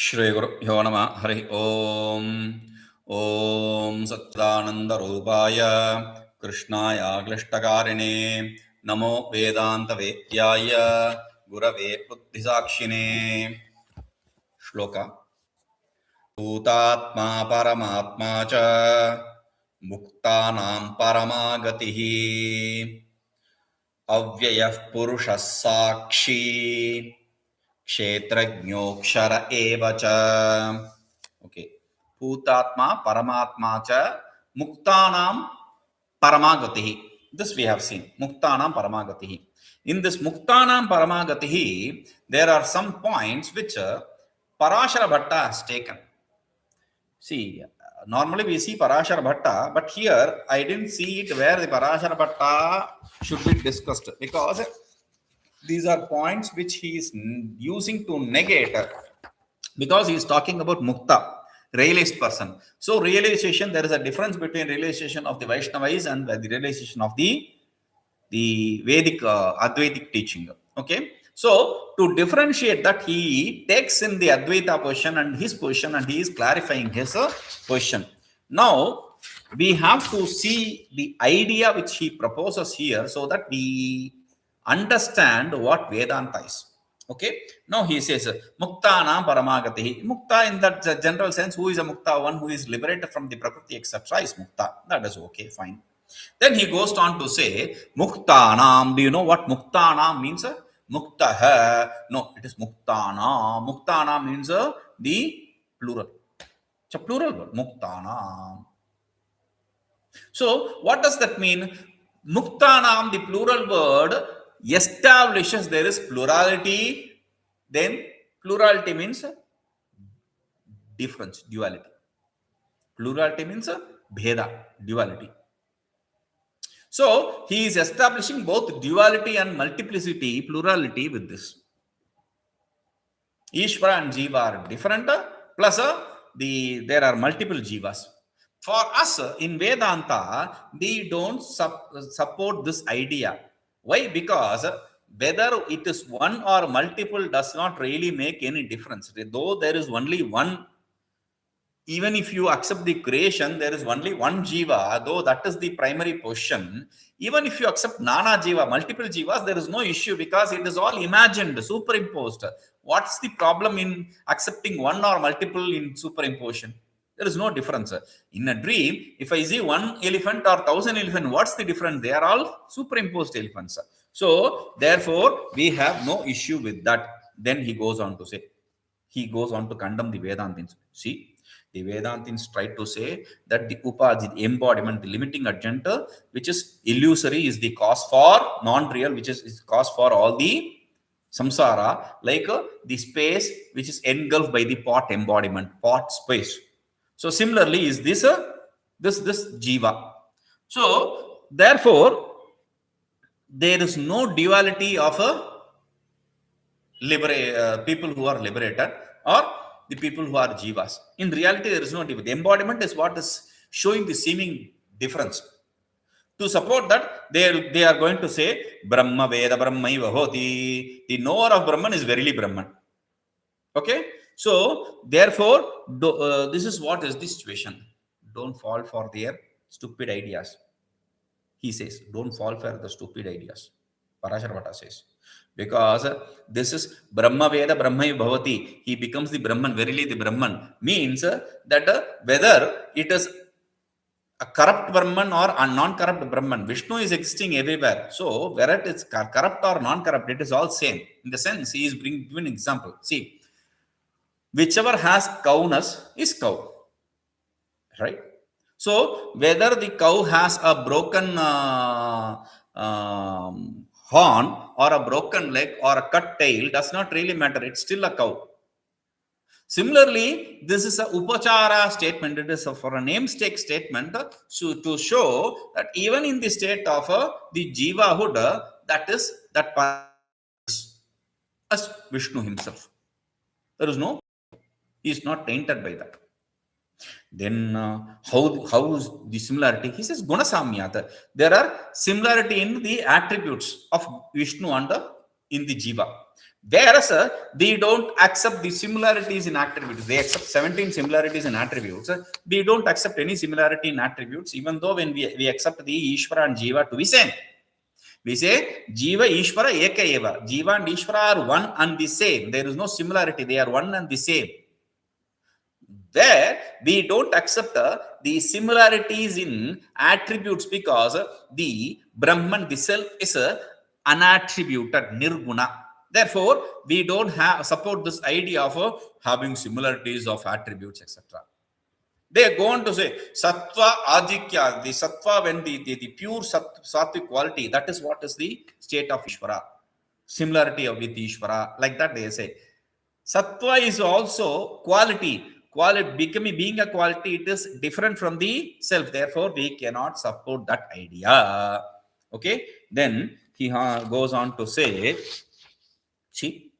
श्रीगुरुभ्यो नमः हरि ओम ओम सच्चिदानंदरूपाय कृष्णाय क्लिष्टकारिणे नमो वेदांतवेद्याय गुरवे बुद्धिसाक्षिणे श्लोक भूतात्मा परमात्मा च मुक्तानां परमा गतिः अव्ययः पुरुषः साक्षी क्षेत्रज्ञोऽक्षर एव च. Okay. Bhutatma Paramatma cha Muktanam Paramagatihi. This we have seen. Muktanam Paramagatihi. In this Muktanam Paramagatihi, there are some points which Parashara Bhatta has taken. See, normally we see Parashara Bhatta, but here I didn't see it where the Parashara Bhatta should be discussed, because these are points which he is using to negate, because he is talking about mukta, realized person. So realization, there is a difference between realization of the Vaishnavas and the realization of the Vedic Advaitic teaching. Okay, so to differentiate that, he takes in the Advaita position and his position, and he is clarifying his position. Now we have to see the idea which he proposes here, so that we understand what Vedanta is. Okay. Now he says, Muktanam Paramagatihi. Mukta in that general sense, who is a Mukta? One who is liberated from the Prakriti, etc. is Mukta. That is okay, fine. Then he goes on to say, Muktanam. Do you know what Muktanam means? Muktaha. No, it is Muktanam. Muktanam means the plural. It's a plural word. Muktanam. So what does that mean? Muktanam, the plural word, establishes there is plurality. Then plurality means difference, duality. Plurality means bheda, duality. So he is establishing both duality and multiplicity, plurality with this. Ishvara and Jiva are different, plus there are multiple Jivas. For us in Vedanta, we don't support this idea. Why? Because whether it is one or multiple does not really make any difference. Though there is only one, even if you accept the creation, there is only one Jiva, though that is the primary position. Even if you accept Nana Jiva, multiple Jivas, there is no issue, because it is all imagined, superimposed. What's the problem in accepting one or multiple in superimposition? There is no difference. In a dream, if I see one elephant or 1,000 elephants, what's the difference? They are all superimposed elephants. So, therefore, we have no issue with that. Then he goes on to say, he goes on to condemn the Vedantins. See, the Vedantins try to say that the upadhi, the embodiment, the limiting agent, which is illusory, is the cause for non-real, which is cause for all the samsara, like the space which is engulfed by the pot embodiment, pot space. So similarly is this jiva. So therefore there is no duality of people who are liberated or the people who are jivas. In reality, there is no duality. The embodiment is what is showing the seeming difference. To support that, they are going to say Brahma Veda Brahmaiva Hoti. The knower of Brahman is verily Brahman. Okay. So, therefore, this is what is the situation. Don't fall for their stupid ideas. He says, don't fall for the stupid ideas. Parashara Bhatta says. Because this is Brahma Veda Brahmai Bhavati. He becomes the Brahman, verily the Brahman. Means that whether it is a corrupt Brahman or a non-corrupt Brahman, Vishnu is existing everywhere. So, whether it is corrupt or non-corrupt, it is all same. In the sense, he is giving an example. See, whichever has cowness is cow, right? So whether the cow has a broken horn or a broken leg or a cut tail does not really matter. It's still a cow. Similarly, this is a upachara statement. It is for a namesake statement to show that even in the state of the jivahood, that as Vishnu himself. There is no. He is not tainted by that. Then how is the similarity? He says guna samyata. There are similarity in the attributes of Vishnu and in the jiva. Whereas they don't accept the similarities in attributes. They accept 17 similarities in attributes. They don't accept any similarity in attributes, even though when we accept the Ishvara and Jiva to be same. We say Jiva, Ishvara, Eka Eva. Jiva and Ishvara are one and the same. There is no similarity. They are one and the same. There we don't accept the similarities in attributes because the Brahman, the self, is unattributed, nirguna. Therefore, we don't support this idea of having similarities of attributes, etc. They go on to say sattva adhikya, the sattva, when the pure sattvic quality, that is what is the state of Ishvara. Similarity with Ishvara, like that they say. Sattva is also quality. Being a quality, it is different from the self. Therefore, we cannot support that idea. Okay. Then he goes on to say, see,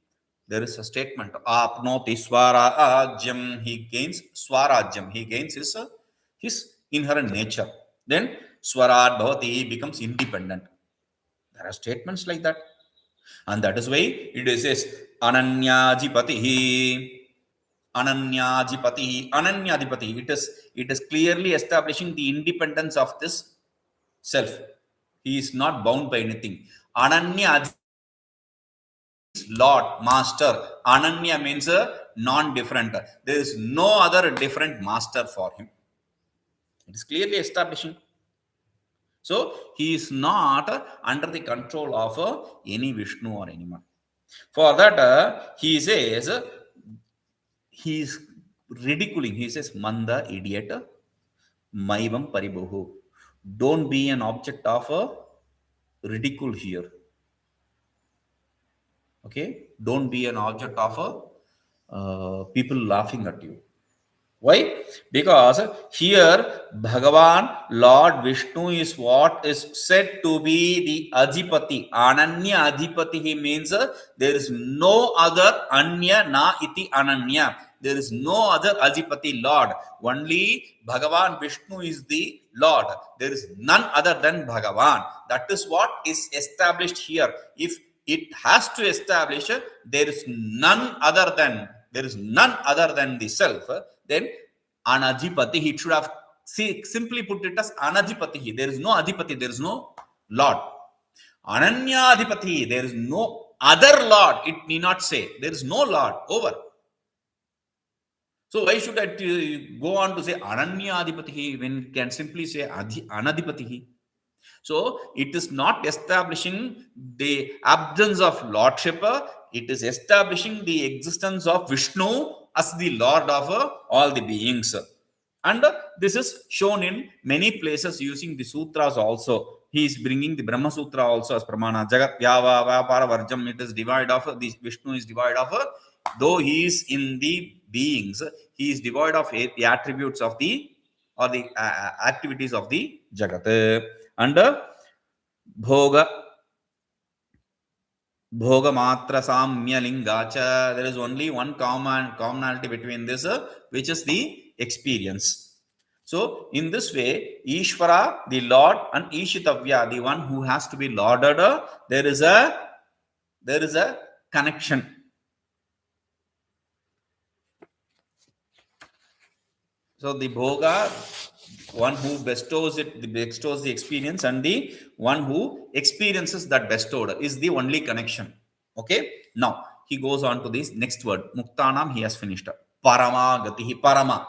there is a statement. Apnoti swarajyam. He gains swarajyam. He gains his inherent nature. Then swarad bhavati becomes independent. There are statements like that. And that is why it says ananyajipatihi. Ananyadipati. It is clearly establishing the independence of this self. He is not bound by anything. Ananya Lord, Master. Ananya means non-different. There is no other different master for him. It is clearly establishing. So he is not under the control of any Vishnu or anyone. For that, he says, he is ridiculing. He says, Manda, idiot, maivam paribuhu. Don't be an object of ridicule here. Okay? Don't be an object of people laughing at you. Why? Because here, Bhagavan, Lord Vishnu is what is said to be the Adhipati. Ananya Adhipati, he means there is no other Anya na iti Ananya. There is no other Adhipati Lord. Only Bhagavan Vishnu is the Lord. There is none other than Bhagavan. That is what is established here. If it has to establish there is none other than the self, then anadhipati, he should have simply put it as anadhipati. There is no adhipati, there is no Lord. Ananyadhipati, there is no other Lord. It need not say there is no Lord. Over. So why should I go on to say ananyadhipati when it can simply say anadhipati? So it is not establishing the absence of lordship. It is establishing the existence of Vishnu as the Lord of all the beings. And this is shown in many places using the sutras also. He is bringing the Brahma Sutra also as pramana. Jagat vyava vyapara varjam. It is devoid of the Vishnu is devoid of, though he is in the beings, he is devoid of the attributes of the or the activities of the Jagat. And bhoga matra samya lingacha. There is only one commonality between this, which is the experience. So in this way, Ishvara, the Lord, and Ishitavya, the one who has to be lauded, there is a connection. So the bhoga, one who bestows the experience, and the one who experiences that bestowed is the only connection. Okay. Now he goes on to this next word. Muktanam, he has finished. Parama gatihi. Parama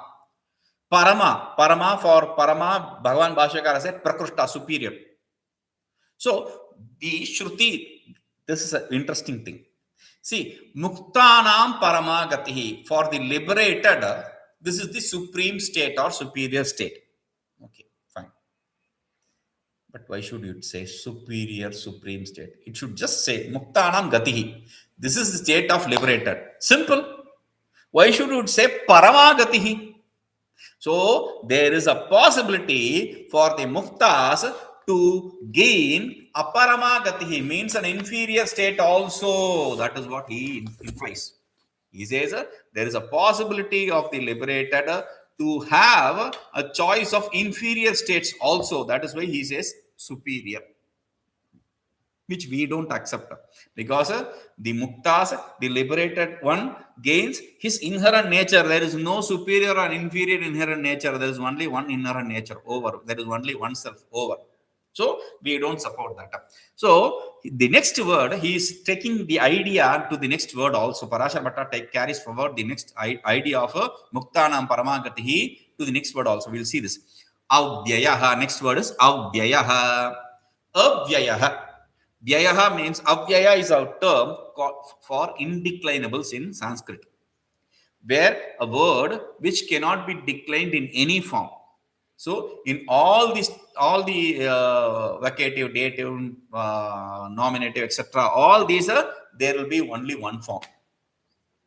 for Parama, Bhagavan Bhashyakara said Prakrishta, superior. So the Shruti, this is an interesting thing. See, Muktanam Parama gatihi, for the liberated, this is the supreme state or superior state. Okay, fine. But why should you say superior, supreme state? It should just say Muktanam Gatihi. This is the state of liberated. Simple. Why should you say Parama Gatihi? So there is a possibility for the Muktas to gain Aparama Gatihi, means an inferior state also. That is what he implies. He says there is a possibility of the liberated to have a choice of inferior states also. That is why he says superior. which we don't accept. Because the muktas, the liberated one, gains his inherent nature. There is no superior or inferior inherent nature. There is only one inherent nature, over. There is only one self, over. So we don't support that. So the next word, he is taking the idea to the next word also. Parashar Bhatta carries forward the next idea of muktanam paramagatihi to the next word also. We'll see this. Avyayaḥ. Next word is avyayaḥ. Avyayaḥ. Vyayaḥ means, avyaya is a term for indeclinables in Sanskrit, where a word which cannot be declined in any form. So in all the vacative, dative, nominative, etc., all these there will be only one form,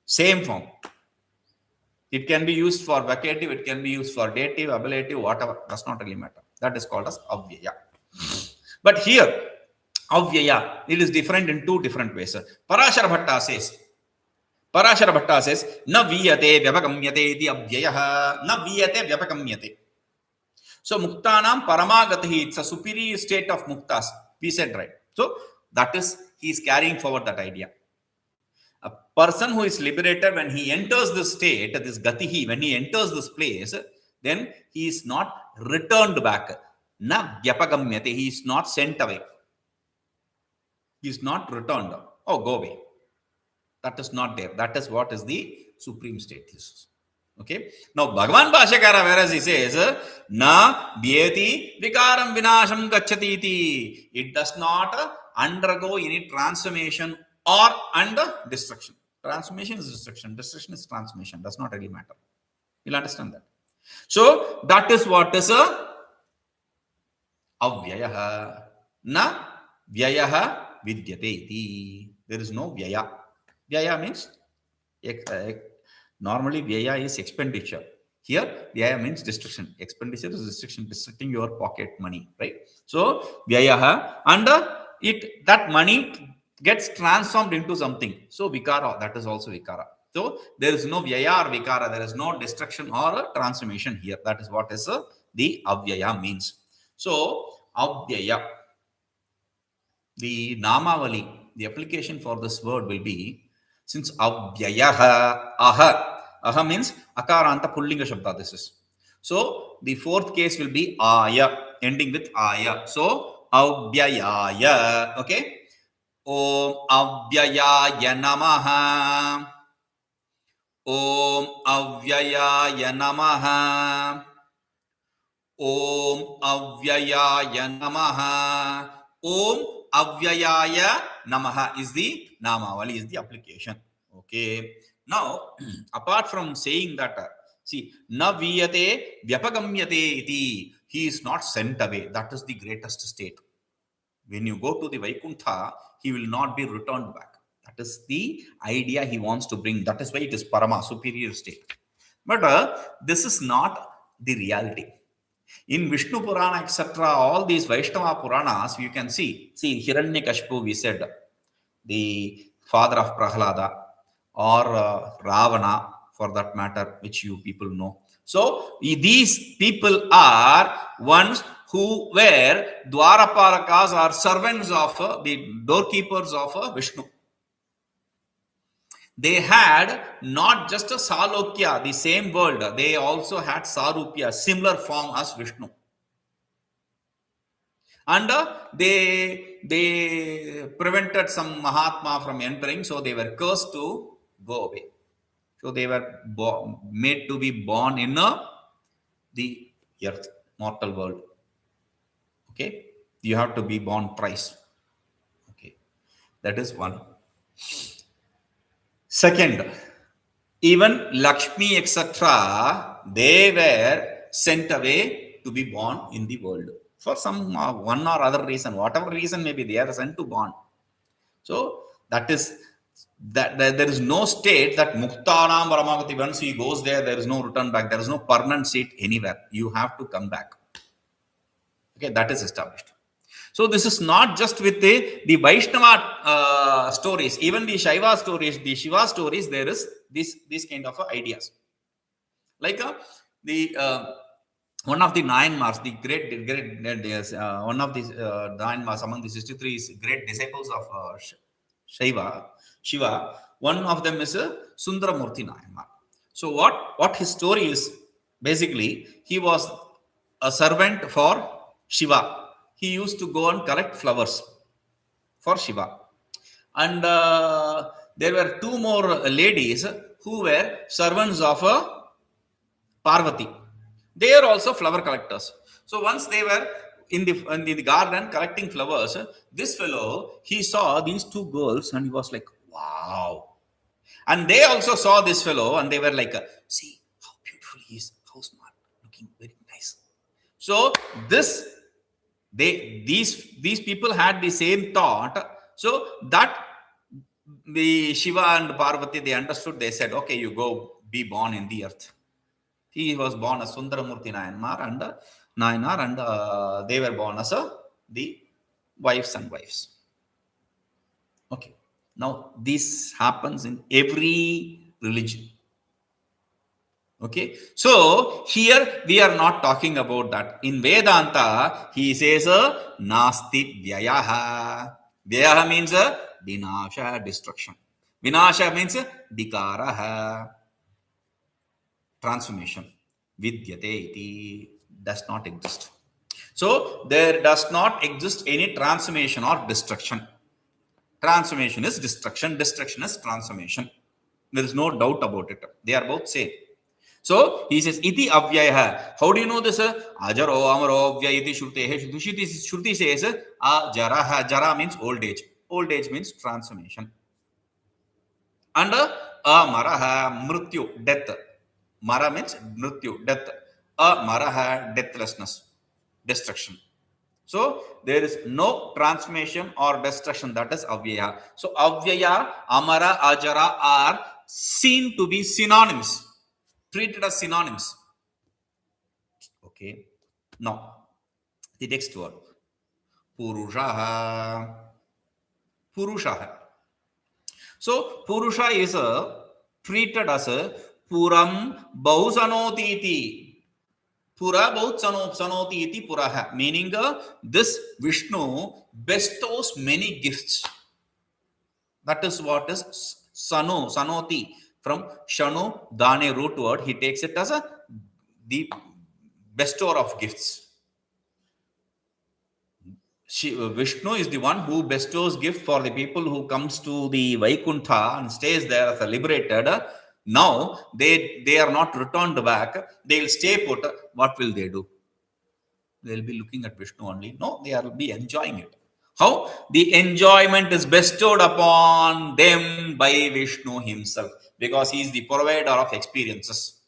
same form. It can be used for vacative, it can be used for dative, ablative, whatever, does not really matter. That is called as avyaya. But here, avyaya, it is different in two different ways. Parashar Bhatta says, na vyate vyapagamyate iti avyayaḥ, na vyate vyapagamyate. So muktanam paramagatihi, it's a superior state of muktas. We said, right? So that is, he is carrying forward that idea. A person who is liberated, when he enters this state, this gatihi, when he enters this place, then he is not returned back. Na vyapagamyate, he is not sent away. He is not returned. Oh, go away. That is not there. That is what is the supreme state. Okay. Now, Bhagavan Bhashyakara, whereas he says, na vyeti vikāram vināśam gacchati iti. It does not undergo any transformation or destruction. Transformation is destruction. Destruction is transformation. Does not really matter. You'll understand that. So, that is what is avyayaḥ. Na vyayaḥ vidyate iti. There is no vyaya. Vyaya means, normally vyaya is expenditure. Here, vyaya means destruction. Expenditure is destruction, destructing your pocket money, right? So, vyayaḥ, and that money gets transformed into something. So, vikāro, that is also vikāra. So, there is no vyaya or vikāra. There is no destruction or transformation here. That is what is the avyaya means. So, avyaya. The namavali, the application for this word will be, since avyayaḥ, aha means akaranta pullinga shabda, this is. So the fourth case will be aya, ending with aya. So avyayaya, okay. Om avyayaya namaha. Om avyayaya namaha. Om avyayaya namaha. Om avyayaya namaha is the namavali, is the application. Okay. Now, apart from saying that, see, na vyate vyapagamyate iti, he is not sent away. That is the greatest state. When you go to the Vaikuntha, he will not be returned back. That is the idea he wants to bring. That is why it is parama, superior state. But this is not the reality. In Vishnu Purana, etc., all these Vaishnava Puranas, you can see Hiranyakashipu, we said, the father of Prahlada, or Ravana, for that matter, which you people know. So, these people are ones who were Dwarapalakas, or servants of the doorkeepers of Vishnu. They had not just a Salokya, the same world, they also had Sarupya, similar form as Vishnu. And they prevented some mahātmā from entering, so they were cursed to go away. So they were made to be born in the earth, mortal world. Okay, you have to be born thrice. Okay, that is one. Second, even Lakshmi, etc., they were sent away to be born in the world for some one or other reason, whatever reason maybe, they are sent to born. So that is that there is no state that muktanam paramagati, once he goes there is no return back. There is no permanent seat anywhere. You have to come back. Okay, that is established. So this is not just with the Vaishnava stories, even the Shaiva stories, the Shiva stories, there is this kind of ideas. Like the one of the nine Mars, the one of the nine Mars among the 63 great disciples of Shiva. One of them is Sundaramurti Nayanmar. So what his story is, basically, he was a servant for Shiva. He used to go and collect flowers for Shiva. And there were two more ladies who were servants of Parvati. They are also flower collectors. So once they were in the garden collecting flowers, this fellow, he saw these two girls and he was like, wow. And they also saw this fellow and they were like, see how beautiful he is, how smart, looking very nice. So these people had the same thought. So that the Shiva and Parvati, they understood. They said, okay, you go be born in the earth. He was born as Sundaramurti Nayanmar and they were born as the wives and wives. Okay. Now, this happens in every religion. Okay. So, here we are not talking about that. In Vedanta, he says, nāsti vyayaḥ. Vyayaḥ means vināśo, destruction. Vināśo means vikāro, transformation. Vidyate does not exist. So, there does not exist any transformation or destruction. Transformation is destruction. Destruction is transformation. There is no doubt about it. They are both same. So, he says, iti avyayaḥ. How do you know this? Ajaro'maro'vyayaḥ śruteḥ. Shruti says, ajaraḥ. Jara means old age. Old age means transformation. And amaraḥ, mrityu, death. Mara means mrityu, death. Amaraḥ, deathlessness, destruction. So, there is no transformation or destruction. That is avyayaḥ. So, avyayaḥ, amara, ajara are seen to be synonyms. Treated as synonyms. Okay. Now, the next word. puruṣaḥ. Puruṣaḥ. So, puruṣa is treated as a puraṃ bahūsanoti iti. Pura bahūsanoti iti purā. Meaning this Vishnu bestows many gifts. That is what is sanoti. From shanu, dane root word, he takes it as the bestower of gifts. Vishnu is the one who bestows gift for the people who comes to the Vaikuntha and stays there as a liberated. Now, they are not returned back. They will stay put. What will they do? They will be looking at Vishnu only. No, they will be enjoying it. How? The enjoyment is bestowed upon them by Vishnu himself. Because he is the provider of experiences.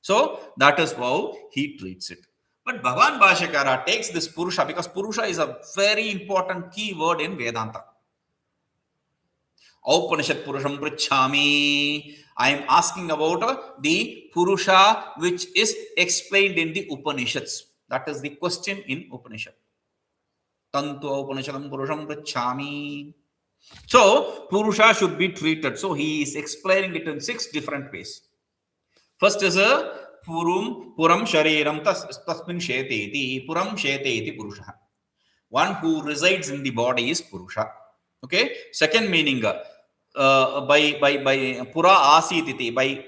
So, that is how he treats it. But Bhagavan Bhāshyakara takes this puruṣa, because puruṣa is a very important key word in Vedanta. Upanishad puruṣam pruchhami. I am asking about the puruṣa which is explained in the Upanishads. That is the question in Upanishad. Tantu Upanishadam puruṣam pruchhami. So, puruṣa should be treated. So, he is explaining it in 6 different ways. First is puraṃ śarīraṃ tasmin śete, puraṃ śete puruṣaḥ. One who resides in the body is puruṣa. Okay. Second meaning, by purā āsīt, by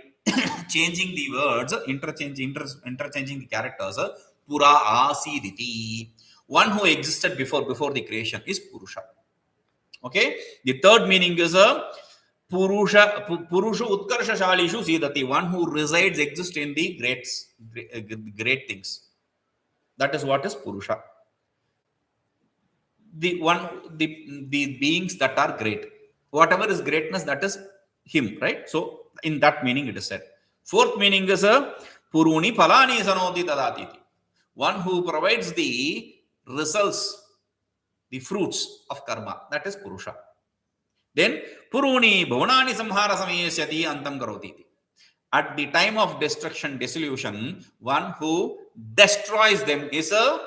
changing the words, interchanging the characters, purā āsīt. One who existed before the creation is puruṣa. Okay. The third meaning is puruṣa utkarṣa-śāliṣu sidati. One who resides, exists in the great things. That is what is puruṣa. The beings that are great. Whatever is greatness, that is him, right? So, in that meaning it is said. Fourth meaning is purūni phalāni sanoti tadāti. One who provides the results, the fruits of karma. That is puruṣa. Then, purūni bhuvāni samhāra samyesyati antam karoti. At the time of destruction, dissolution, one who destroys them is a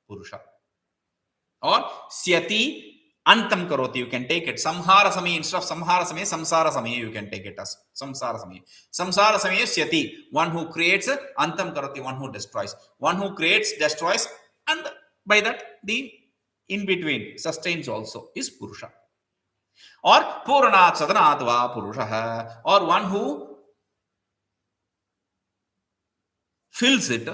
puruṣa. Or syati Antam karoti, you can take it. Samhara samaye, instead of samhara samaye, samsara samaye, you can take it as samsara samaye. Samsara samaye is śete, one who creates. Antam karoti, one who destroys. One who creates, destroys, and by that the in between sustains also is puruṣa. Or pūranāt sadanāt vā puruṣaḥ, or one who fills it,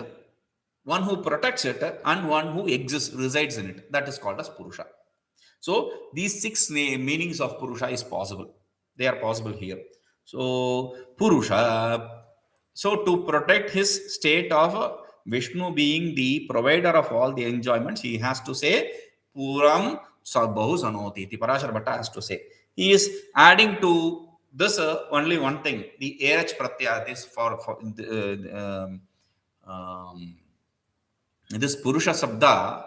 one who protects it, and one who exists, resides in it. That is called as puruṣa. So these 6 meanings of puruṣa is possible. They are possible here. So puruṣa, so to protect his state of Vishnu being the provider of all the enjoyments, he has to say puraṃ sabbahu sanoti. The Parashara Bhatta has to say. He is adding to this only one thing. The erach pratyaya, this this purusha sabda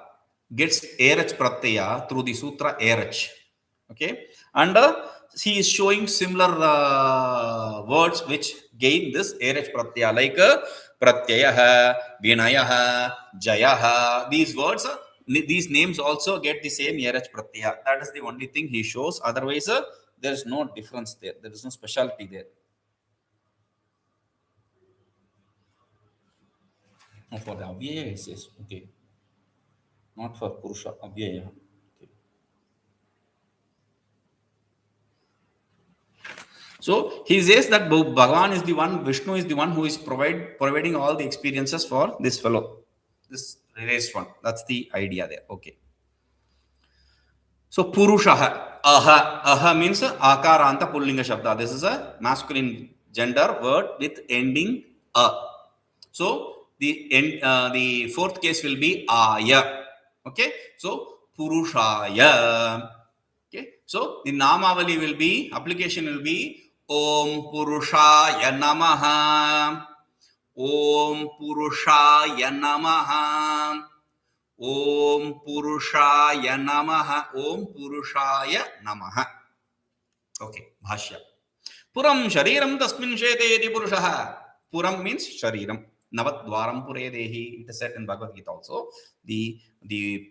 gets erach pratyaya through the sutra erach. Okay, and he is showing similar words which gain this erach pratyaya, like pratyayah, vinayah, jayah. These words, these names also get the same erach pratyaya. That is the only thing he shows. Otherwise, there is no difference there. There is no specialty there. For the avyayaḥ, it says, okay. Not for puruṣa, avyayaḥ. Okay. So he says that Bhagavan is the one, Vishnu is the one who is providing all the experiences for this fellow, this raised one. That's the idea there. Okay. So puruṣaḥ, aha means akaranta pullinga shabda. This is a masculine gender word with ending a. So the fourth case will be āya. Okay, so puruṣāya. Okay, so the namavali will be, application will be om puruṣāya namaha, om puruṣāya namaha, om puruṣāya namaha, om puruṣāya namaha. Okay, bhāṣya. Puraṃ śarīraṃ tasmin śete iti puruṣaḥ. Puraṃ means śarīraṃ. Navadvāraṃ purē dehi. It is said in Bhagavad Gita also. The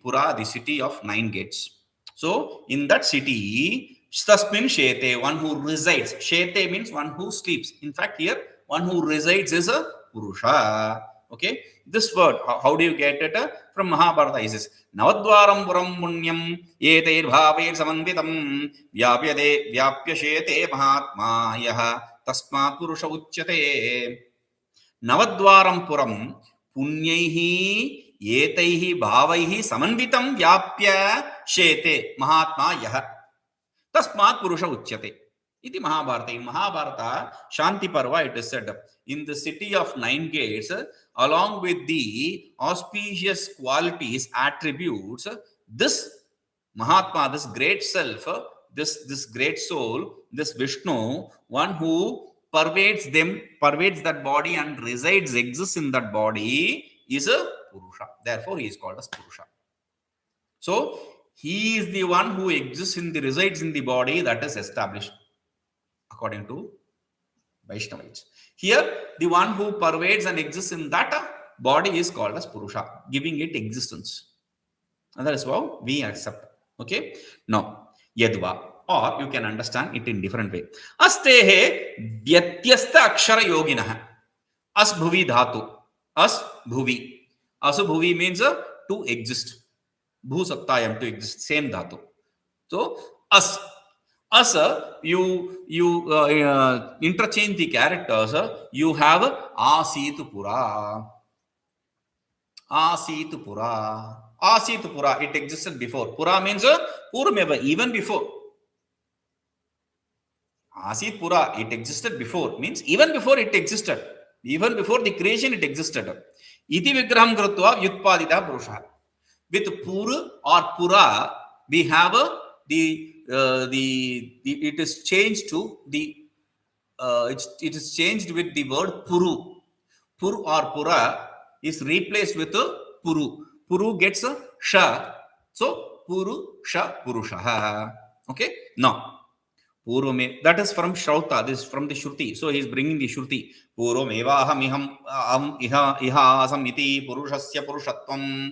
purā, the city of 9 gates. So in that city, tasmin śete, one who resides. Śete means one who sleeps. In fact, here one who resides is a puruṣa. Okay, this word, how do you get it? From Mahābhārate, it says navadvāraṃ puram puṇyam etairbhāvaiḥ samanvitam vyāpya śete mahātmā ya-stasmāt puruṣa ucyate. Navadvāraṃ puram puṇyaihi etaihi bhāvaihi samanvitam vyāpya śete mahātmā ya-stasmāt puruṣa ucyate. Iti Mahābhārate. In Mahābhārata, Shanti Parva, it is said, in the city of 9 gates, along with the auspicious qualities, attributes, this Mahātmā, this great self, this great soul, this Vishnu, one who pervades that body and resides, exists in that body, is a puruṣa. Therefore, he is called as puruṣa. So, he is the one who exists resides in the body, that is established according to Vaishnavites. Here, the one who pervades and exists in that body is called as puruṣa, giving it existence. And that is how we accept. Okay. Now, yadvā, or you can understand it in different way. astervyatyastākṣarayogād. As bhuvi dhatu. As bhuvi. Asu bhuvi means to exist. Bhu sattayam, to exist. Same dhatu. So, as. As you interchange the characters, you have āsīt purā. Āsīt purā. Āsīt purā. It existed before. Purā means pūrva-mevāhamihāsamiti, even before. Āsīt purā. It existed before. Means even before it existed. Even before the creation it existed. Iti vigraham krutva vyutpadita puruṣaḥ. With pūr or purā, we have it is changed to the it is changed with the word puru. Pur or pura is replaced with puru. Puru gets a sha, so puruṣa puruṣaḥ. Okay, now that is from Shrauta, this is from the Shruti. So he is bringing the Shruti. Pūrva-mevāhamihāsamiti puruṣasya puruṣattvam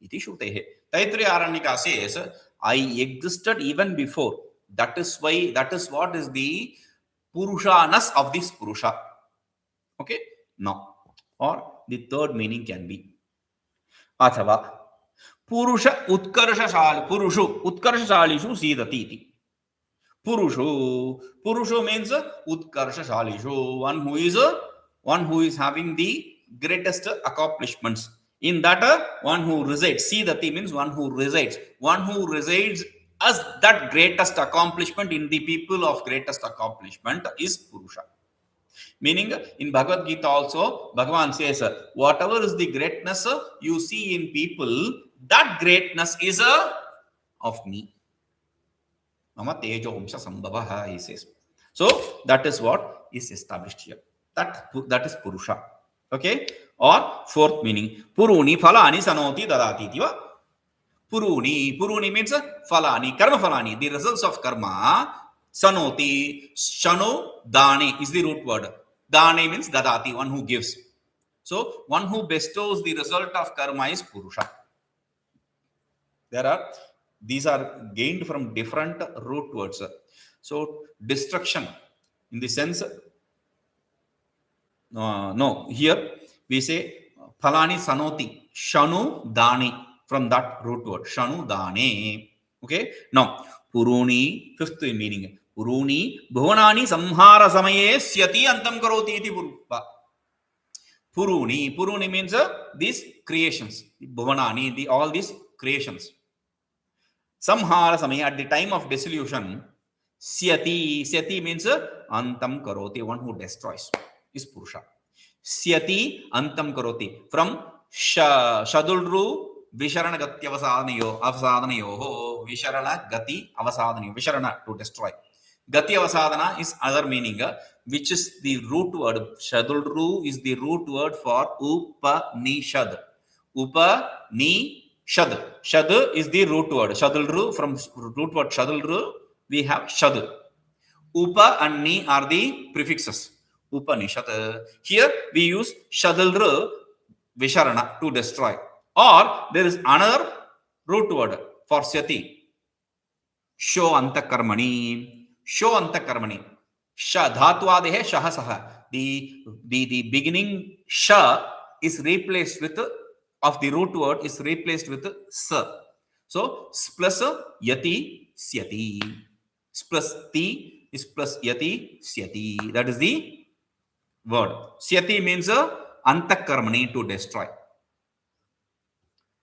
iti śruteḥ. Taittiriya Aranyaka says I existed even before. That is why, that is what is the purushaness of this purusha. Okay? No. Or the third meaning can be athava purusha utkarṣa-śāliṣu sidati iti. Purusho means utkarṣa-śāliṣu, one who is having the greatest accomplishments. In that, one who resides. Sidati means one who resides. One who resides as that greatest accomplishment in the people of greatest accomplishment is purusha. Meaning, in Bhagavad Gita also, Bhagavan says, whatever is the greatness you see in people, that greatness is of me. Mama tejo vamsha sambhavaha, he says. So, that is what is established here. That is purusha. Okay? Or fourth meaning, puruni phalani sanoti dadati tiva. Puruni means phalani, karma phalani, the results of karma. Sanoti, shano, dane is the root word. Dane means dadati, one who gives. So, one who bestows the result of karma is purusha. These are gained from different root words. So, destruction in the sense, no, here we say phalani sanoti, shanu dani, from that root word, shanu dane. Okay, now puruni, fifth meaning, puruni bhuvanani samhara samaye syati antam karoti iti purva. Puruni means these creations, bhuvanani, all these creations. Samhara samaya, at the time of dissolution, syati means antam karoti, one who destroys, is purusha. Syati antam karoti, from shadulru visharana gati avasadanayo, visharana gati avasadanayo, visharana, to destroy. Gati avasadana is other meaning, which is the root word. Shadulru is the root word for upanishad. Upanishad. Shad is the root word. Shadulru, from root word shadulru, we have shad. Upa and ni are the prefixes. Upanishad. Here we use shadulru visharana, to destroy. Or there is another root word for syati. Sho antakarmani. Sho antakarmani. Sha dhatvadehe shaha saha. The beginning sha is replaced with, of the root word is replaced with sa. So plus yati syati. Plus ti is plus yati syati. That is the word. Syati means antakarmani, to destroy.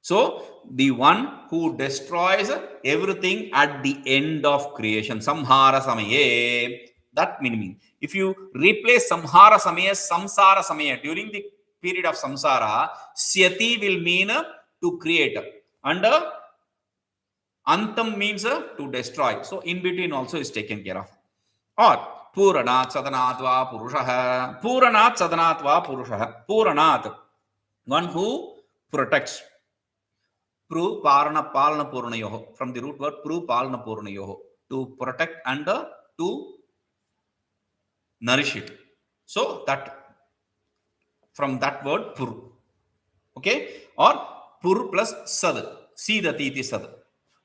So, the one who destroys everything at the end of creation, samhara samaye, that meaning. If you replace samhara samaye, samsara samaye, during the period of samsara, syati will mean to create, and antam means to destroy. So, in between also is taken care of. Or, puranat sadanat va puruṣaḥ. Puranat sadanat va puruṣaḥ. Puranat, one who protects. Pūrva-palana pūrnayoho, from the root word pūrva-palana pūrnayoho, to protect and to nourish it. So that, from that word pur. Okay? Or pur plus sad. Sidati iti sad.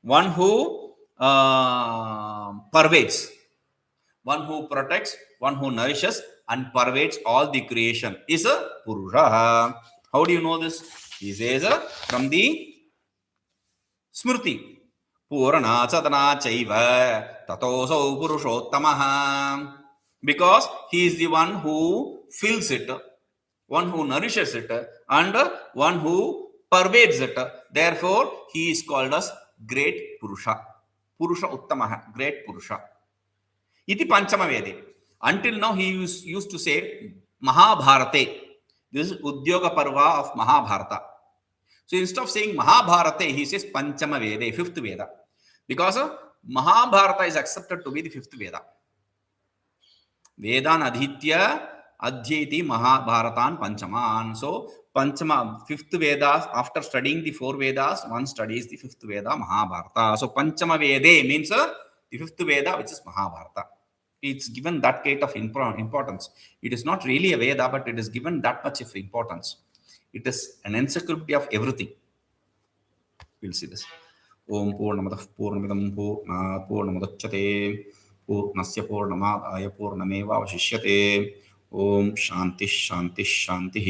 One who pervades, one who protects, one who nourishes and pervades all the creation is a purusha. How do you know this? He says from the Smriti. Purana sadana chaiva tato'sau puruṣottamaha. Because he is the one who fills it, one who nourishes it, and one who pervades it. Therefore, he is called as great purusha. Purusha uttamaha, great purusha. Iti panchamavedi. Until now, he used to say mahābhārate. This is Udyoga Parva of Mahābhārata. So instead of saying mahābhārate, he says Panchama Veda, fifth Veda. Because Mahābhārata is accepted to be the fifth Veda. Vedan adhitya adhyeti mahābhāratan panchaman. So Panchama, fifth Vedas, after studying the four Vedas, one studies the fifth Veda, Mahābhārata. So Panchama Vede means the fifth Veda, which is Mahābhārata. It's given that kind of importance. It is not really a Veda, but it is given that much of importance. It is an encyclopedia of everything. We'll see this. Om ಪೂರ್ಣಮದಃ ಪೂರ್ಣಮಿದಂ ಪೂರ್ಣಾತ್ ಪೂರ್ಣಮುದಚ್ಯತೆ ಪೂರ್ಣಸ್ಯ ಪೂರ್ಣಮಾದಾಯ ಪೂರ್ಣಮೇವಾವಶಿಷ್ಯತೆ. Om Shanti Shanti Shanti.